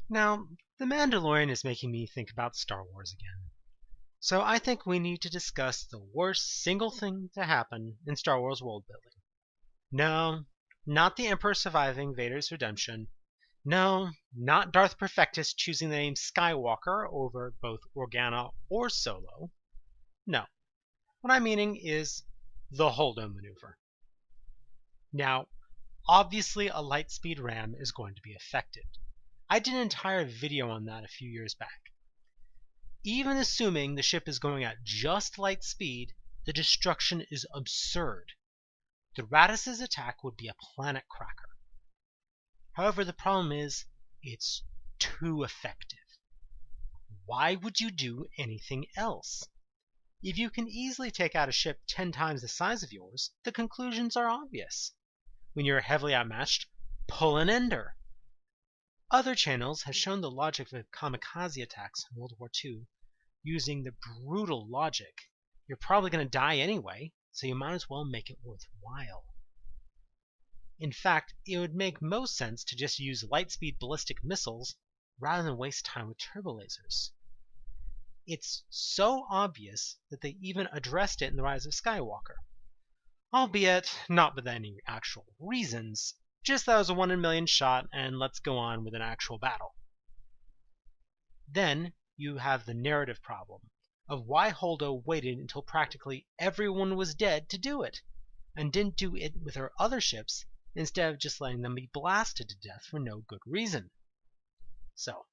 Now, The Mandalorian is making me think about Star Wars again. So I think we need to discuss the worst single thing to happen in Star Wars world building. No, not the Emperor surviving Vader's redemption. No, not Darth Perfectus choosing the name Skywalker over both Organa or Solo. No, what I'm meaning is the Holdo Maneuver. Now, obviously a lightspeed ram is going to be affected. I did an entire video on that a few years back. Even assuming the ship is going at just light speed, the destruction is absurd. The Radis's attack would be a planet cracker. However, the problem is, it's too effective. Why would you do anything else? If you can easily take out a ship 10 times the size of yours, the conclusions are obvious. When you're heavily outmatched, pull an ender. Other channels have shown the logic of kamikaze attacks in World War II using the brutal logic. You're probably going to die anyway, so you might as well make it worthwhile. In fact, it would make most sense to just use lightspeed ballistic missiles rather than waste time with turbolasers. It's so obvious that they even addressed it in The Rise of Skywalker. Albeit not with any actual reasons, just that it was a 1 in a million shot and let's go on with an actual battle. Then you have the narrative problem of why Holdo waited until practically everyone was dead to do it, and didn't do it with her other ships instead of just letting them be blasted to death for no good reason. So,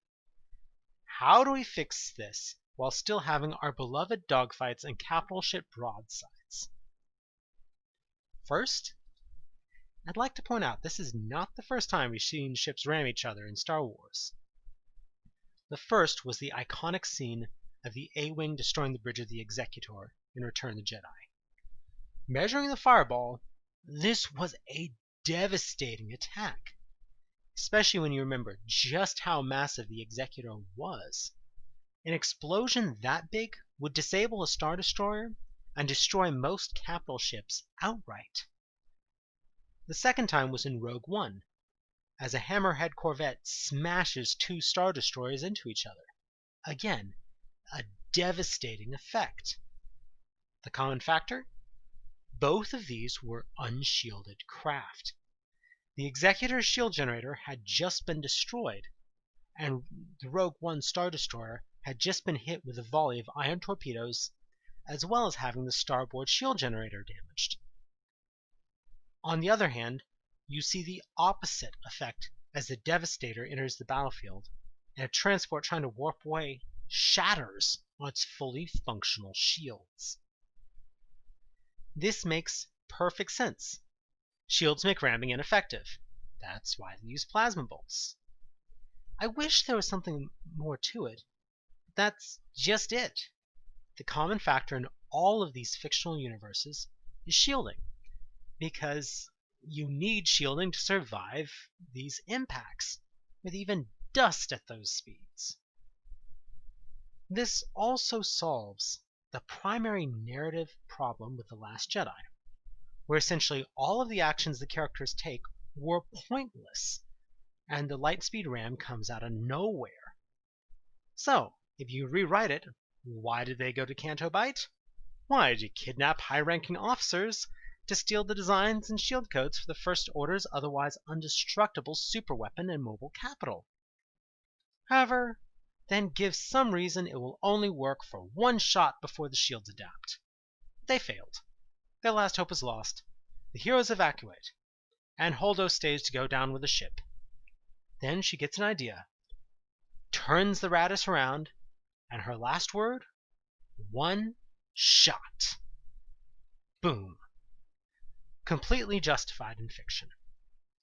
how do we fix this while still having our beloved dogfights and capital ship broadsides? First, I'd like to point out this is not the first time we've seen ships ram each other in Star Wars. The first was the iconic scene of the A-Wing destroying the bridge of the Executor in Return of the Jedi. Measuring the fireball, this was a devastating attack, especially when you remember just how massive the Executor was. An explosion that big would disable a Star Destroyer and destroy most capital ships outright. The second time was in Rogue One, as a Hammerhead Corvette smashes 2 Star Destroyers into each other. Again, a devastating effect. The common factor? Both of these were unshielded craft. The Executor's shield generator had just been destroyed, and the Rogue One Star Destroyer had just been hit with a volley of ion torpedoes, as well as having the starboard shield generator damaged. On the other hand, you see the opposite effect as the Devastator enters the battlefield, and a transport trying to warp away shatters on its fully functional shields. This makes perfect sense. Shields make ramming ineffective. That's why they use plasma bolts. I wish there was something more to it, but that's just it. The common factor in all of these fictional universes is shielding, because you need shielding to survive these impacts, with even dust at those speeds. This also solves the primary narrative problem with The Last Jedi, where essentially all of the actions the characters take were pointless, and the lightspeed ram comes out of nowhere. So, if you rewrite it, why did they go to Canto Bight? Why did you kidnap high-ranking officers to steal the designs and shield codes for the First Order's otherwise indestructible superweapon and mobile capital? However, then give some reason it will only work for 1 shot before the shields adapt. They failed. Their last hope is lost. The heroes evacuate, and Holdo stays to go down with the ship. Then she gets an idea, turns the Radis around, and her last word? 1 shot. Boom. Completely justified in fiction.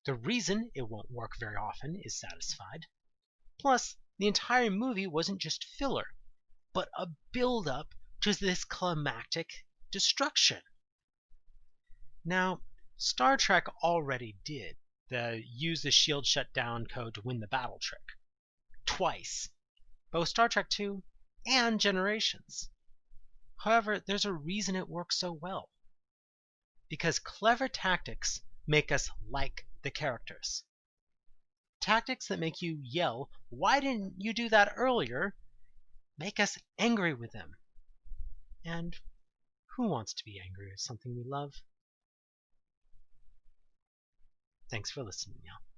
The reason it won't work very often is satisfied. Plus, the entire movie wasn't just filler, but a build-up to this climactic destruction. Now, Star Trek already did the use the shield shutdown code to win the battle trick. Twice. Both Star Trek II and Generations. However, there's a reason it works so well. Because clever tactics make us like the characters. Tactics that make you yell, "Why didn't you do that earlier?" make us angry with them. And who wants to be angry with something we love? Thanks for listening, y'all.